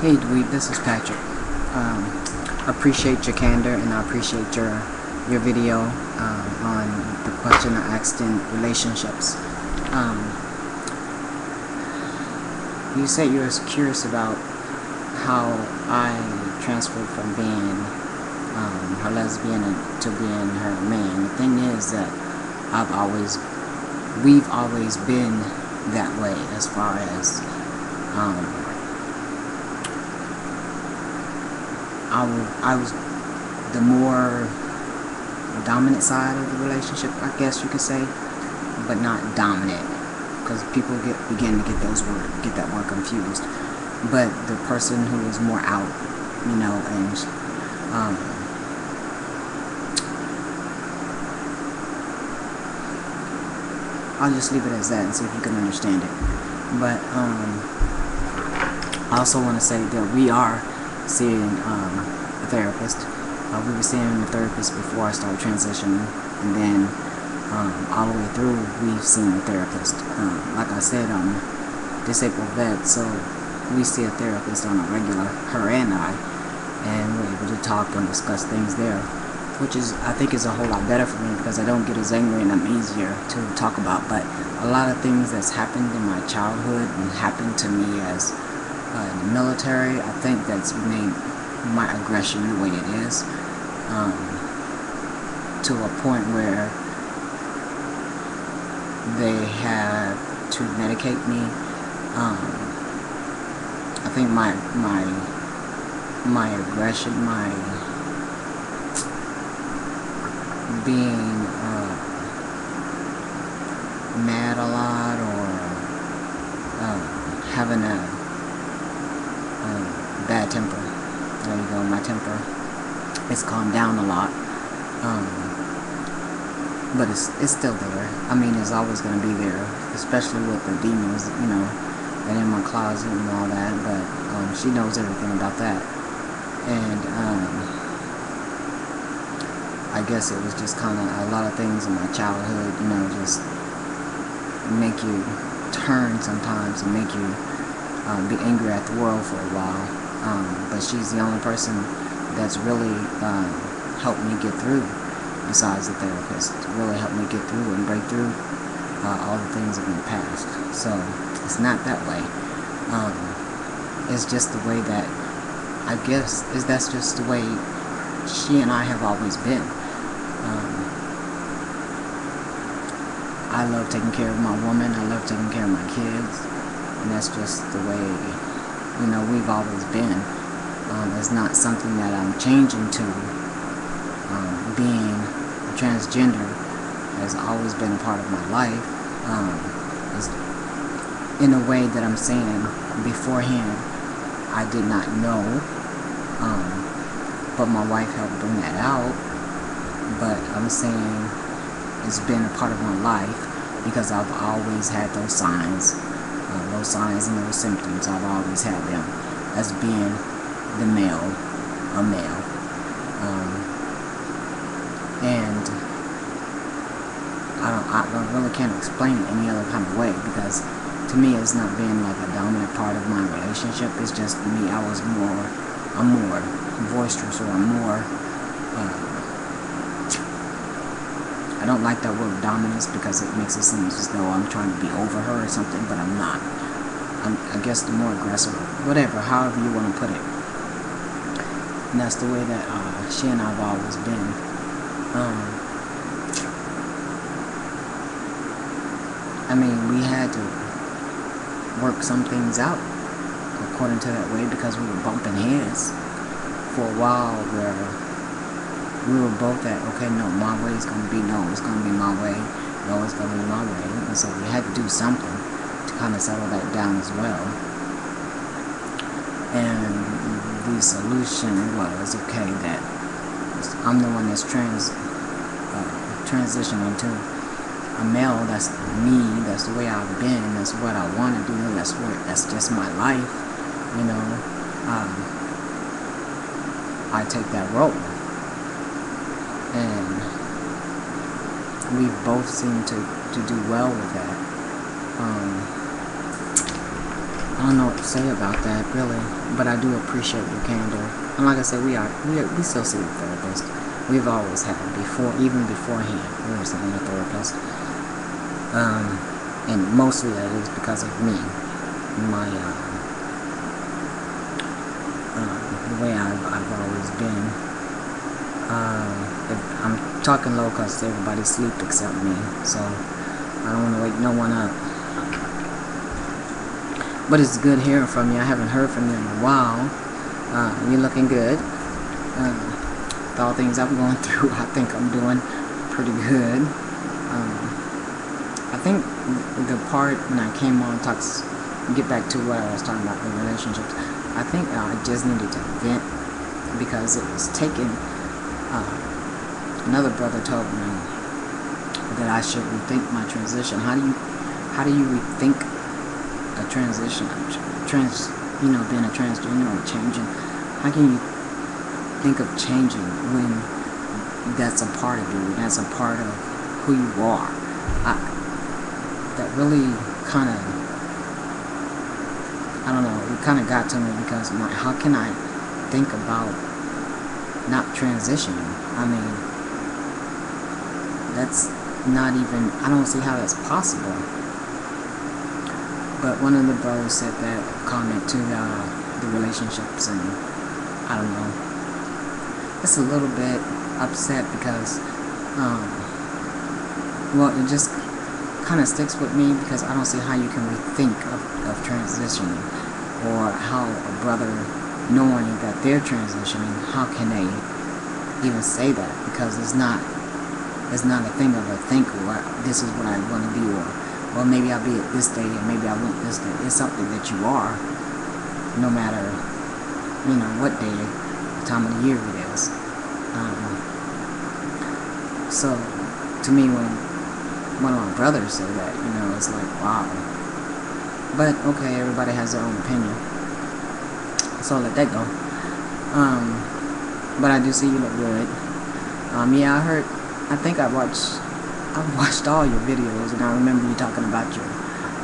Hey Dweeb, this is Patrick. I appreciate your candor and I appreciate your video on the question I asked in relationships. You said you were curious about how I transferred from being her lesbian to being her man. The thing is that we've always been that way as far as I was the more dominant side of the relationship, I guess you could say, but not dominant, because people begin to get that word confused. But the person who is more out, and I'll just leave it as that and see if you can understand it. But I also want to say that we are seeing a therapist. We were seeing a therapist before I started transitioning, and then all the way through we've seen a therapist. Like I said, I'm disabled vet, so we see a therapist on a regular, her and I, and we're able to talk and discuss things there, which I think is a whole lot better for me because I don't get as angry and I'm easier to talk about. But a lot of things that's happened in my childhood and happened to me as in the military, I think that's made my aggression the way it is, to a point where they had to medicate me. I think my aggression, my being mad a lot, or having a bad temper. There you go, my temper. It's calmed down a lot. But it's still there. I mean, it's always going to be there, especially with the demons, and in my closet and all that. But she knows everything about that. And I guess it was just kind of a lot of things in my childhood, just make you turn sometimes and make you be angry at the world for a while. But she's the only person that's really helped me get through, besides the therapist. Really helped me get through and break through all the things in the past. So it's not that way. It's just the way that, I guess, that's just the way she and I have always been. I love taking care of my woman. I love taking care of my kids. And that's just the way, we've always been. It's not something that I'm changing to. Being transgender has always been a part of my life. In a way that I'm saying beforehand, I did not know. But my wife helped bring that out. But I'm saying it's been a part of my life because I've always had those signs and those symptoms. I've always had them as being a male. And I really can't explain it any other kind of way, because to me it's not being like a dominant part of my relationship. It's just me. I'm more boisterous, or I'm more, I don't like that word dominance because it makes it seem as though I'm trying to be over her or something, but I'm not. I guess the more aggressive, whatever, however you want to put it. And that's the way that she and I have always been. I mean, we had to work some things out according to that way, because we were bumping heads for a while where we were both at, okay, no, my way is going to be no, it's going to be my way, no, it's going to be my way. And so we had to do something to kind of settle that down as well. And the solution was, okay, that I'm the one that's transitioning to a male. That's me, that's the way I've been, that's what I want to do, that's just my life, I take that role. And we both seem to do well with that. I don't know what to say about that, really, but I do appreciate your candor. And like I said, we still see a therapist. We've always had before, even beforehand, we were seeing a therapist. And mostly that is because of me, my the way I've always been. I'm talking low because everybody sleep except me, so I don't want to wake no one up. But it's good hearing from you. I haven't heard from you in a while. You're looking good. With all things I'm going through, I think I'm doing pretty good. I think the part when I came on get back to what I was talking about, the relationships, I think I just needed to vent because it was taken. Another brother told me that I should rethink my transition. How do you rethink a transition? Being a transgender or changing. How can you think of changing when that's a part of you? That's a part of who you are. That really kind of, I don't know, it kind of got to me because how can I think about not transitioning? I mean, that's not even, I don't see how that's possible. But one of the brothers said that comment to the relationships, and I don't know. It's a little bit upset because, it just kind of sticks with me because I don't see how you can rethink of transitioning, or how a brother knowing that they're transitioning, how can they even say that? Because it's not a thing of a think, or this is what I want to be, or well, maybe I'll be at this day and maybe I won't this day. It's something that you are, no matter what day, what time of the year it is. So to me, when one of my brothers said that, it's like, wow. But okay, everybody has their own opinion, so I'll let that go. But I do see you look good. Yeah, I think I've watched all your videos, and I remember you talking about your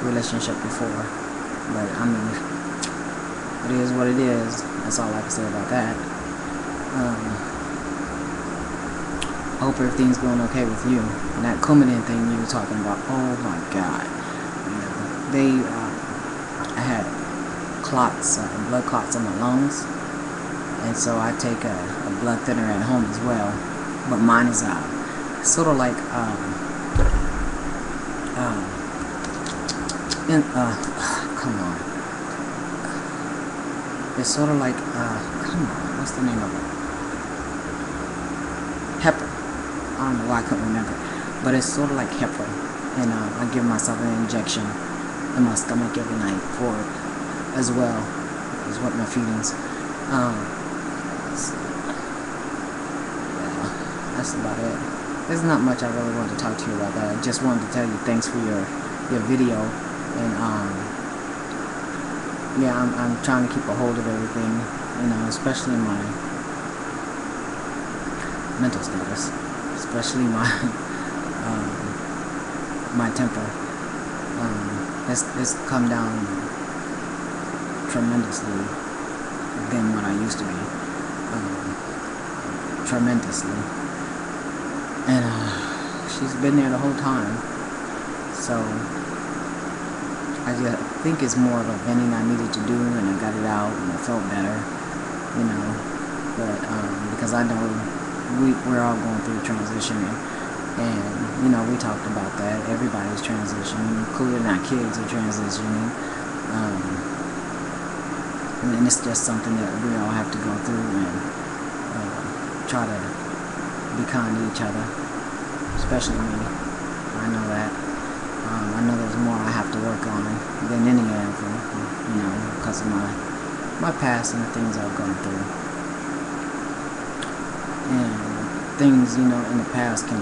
relationship before. But I mean, it is what it is. That's all I can say about that. I hope everything's going okay with you. And that Coumadin thing you were talking about, oh my God. I had clots, blood clots in my lungs, and so I take a blood thinner at home as well. But mine is sort of like come on. It's sort of like come on, what's the name of it? Heparin. I don't know why I couldn't remember, but it's sort of like heparin, and I give myself an injection in my stomach every night for it as well as what my feelings. That's about it. There's not much I really wanted to talk to you about that. I just wanted to tell you thanks for your video, and I'm trying to keep a hold of everything, especially my mental status, especially my my temper. It's come down tremendously than what I used to be. Tremendously. And she's been there the whole time. So I just think it's more of a venting I needed to do, and I got it out, and I felt better, But because I know we're all going through transitioning, and we talked about that. Everybody's transitioning, including our kids are transitioning. And it's just something that we all have to go through and try to be kind to each other, especially me. I know that. I know there's more I have to work on than any of them, because of my past and the things I've gone through. And things, in the past can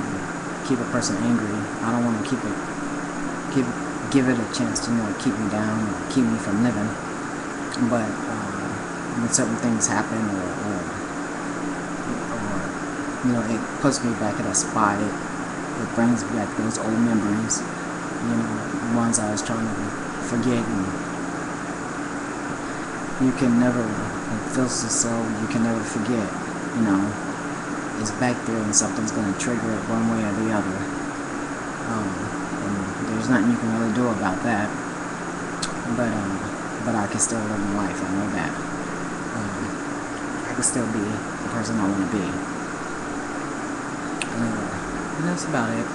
keep a person angry. I don't want to give it a chance to, keep me down or keep me from living. But when certain things happen, or it puts me back at a spot. It brings back those old memories, ones I was trying to forget and you can never, it feels as though you can never forget, you know, it's back there and something's going to trigger it one way or the other. And there's nothing you can really do about that. But I can still live my life, I know that. I can still be the person I want to be. And that's about it.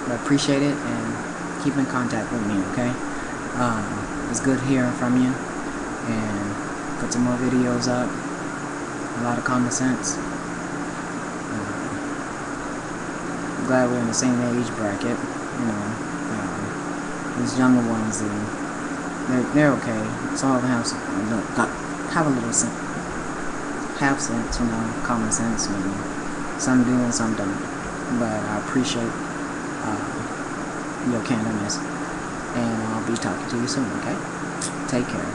But I appreciate it, and keep in contact with me, okay? It's good hearing from you, and put some more videos up. A lot of common sense. I'm glad we're in the same age bracket, you know. These younger ones, they're okay. Some of them have a little sense, you know, common sense, maybe. Some do and some don't. But I appreciate your candidness, and I'll be talking to you soon, okay? Take care.